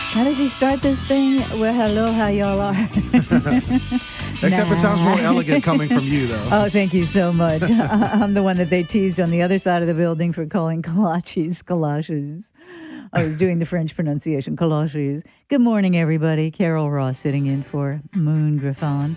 How does he start this thing? Well, hello, how y'all are? Except it sounds more elegant coming from you, though. Oh, thank you so much. I'm the one that they teased on the other side of the building for calling galoshes. I was doing the French pronunciation, galoshes. Good morning, everybody. Carol Ross sitting in for Moon Griffon.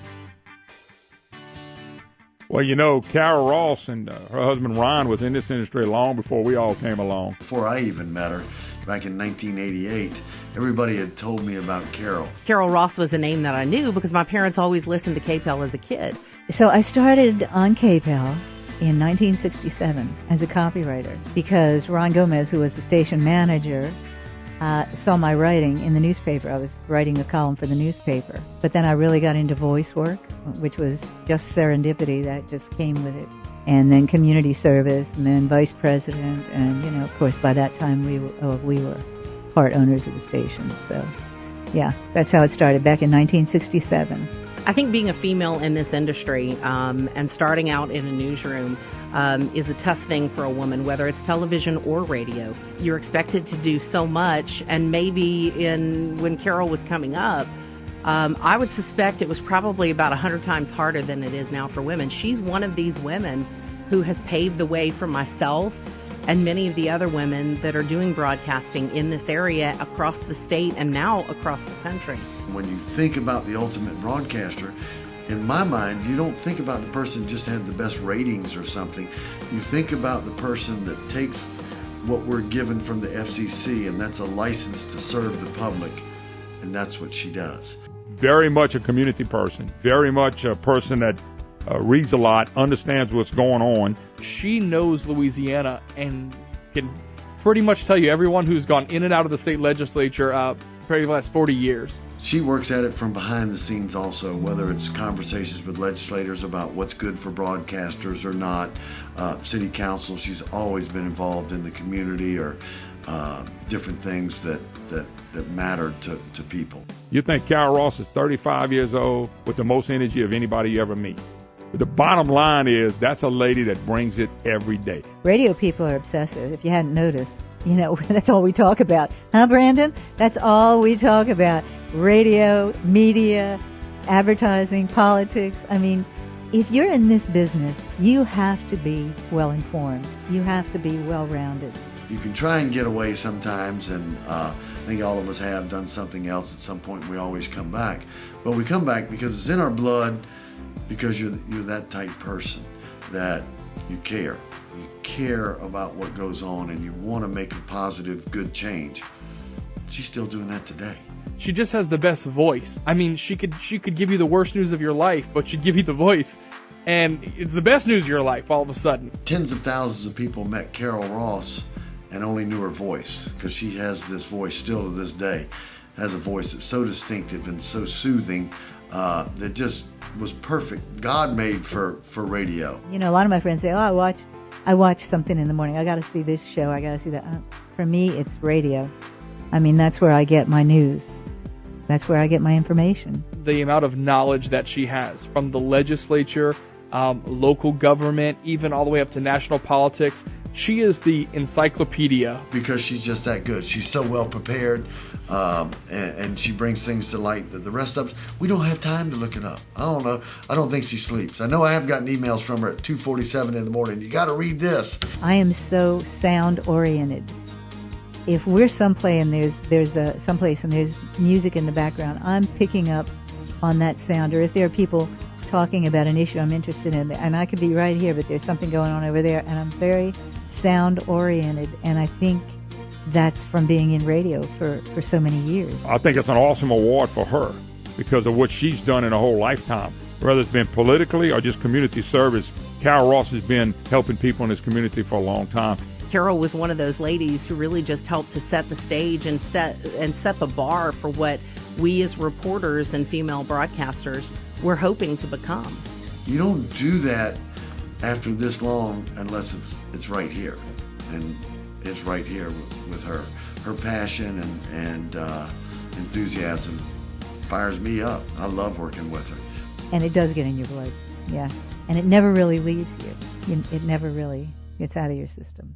Well, you know, Carol Ross and her husband Ron was in this industry long before we all came along. Before I even met her, back in 1988, everybody had told me about Carol. Carol Ross was a name that I knew because my parents always listened to KPEL as a kid. So I started on KPEL in 1967 as a copywriter because Ron Gomez, who was the station manager, saw my writing in the newspaper. I was writing a column for the newspaper. But then I really got into voice work, which was just serendipity that just came with it. And then community service, and then vice president. And, you know, of course, by that time we were part owners of the station. So, yeah, that's how it started back in 1967. I think being a female in this industry and starting out in a newsroom is a tough thing for a woman, whether it's television or radio. You're expected to do so much, and maybe when Carol was coming up, I would suspect it was probably about 100 times harder than it is now for women. She's one of these women who has paved the way for myself and many of the other women that are doing broadcasting in this area across the state and now across the country. When you think about the ultimate broadcaster, in my mind, you don't think about the person who just had the best ratings or something. You think about the person that takes what we're given from the FCC, and that's a license to serve the public, and that's what she does. Very much a community person, very much a person that reads a lot, understands what's going on. She knows Louisiana and can pretty much tell you everyone who's gone in and out of the state legislature for the last 40 years. She works at it from behind the scenes also, whether it's conversations with legislators about what's good for broadcasters or not. City council, she's always been involved in the community or different things that matter to people. You think Carol Ross is 35 years old with the most energy of anybody you ever meet. But the bottom line is that's a lady that brings it every day. Radio people are obsessive, if you hadn't noticed. You know, that's all we talk about. Huh, Brandon? That's all we talk about. Radio, media, advertising, politics. I mean, if you're in this business, you have to be well informed. You have to be well rounded. You can try and get away sometimes, and I think all of us have done something else at some point. We always come back. But we come back because it's in our blood, because you're that type person that you care. You care about what goes on, and you want to make a positive, good change. She's still doing that today. She just has the best voice. I mean, she could give you the worst news of your life, but she'd give you the voice. And it's the best news of your life all of a sudden. Tens of thousands of people met Carol Ross and only knew her voice, because she has this voice still to this day, has a voice that's so distinctive and so soothing that just was perfect. God made for radio. You know, a lot of my friends say, oh, I watch something in the morning. I got to see this show. I got to see that. For me, it's radio. I mean, that's where I get my news. That's where I get my information. The amount of knowledge that she has from the legislature, local government, even all the way up to national politics. She is the encyclopedia. Because she's just that good. She's so well prepared, and she brings things to light that the rest of us, we don't have time to look it up. I don't know. I don't think she sleeps. I know I have gotten emails from her at 2:47 in the morning. You got to read this. I am so sound oriented. If we're someplace and there's music in the background, I'm picking up on that sound. Or if there are people talking about an issue I'm interested in, and I could be right here, but there's something going on over there, and I'm very sound oriented, and I think that's from being in radio for so many years. I think it's an awesome award for her because of what she's done in her whole lifetime. Whether it's been politically or just community service, Carol Ross has been helping people in this community for a long time. Carol was one of those ladies who really just helped to set the stage and set the bar for what we as reporters and female broadcasters were hoping to become. You don't do that after this long unless it's right here, and it's right here with her. Her passion and enthusiasm fires me up. I love working with her. And it does get in your blood, yeah. And it never really leaves you. It never really gets out of your system.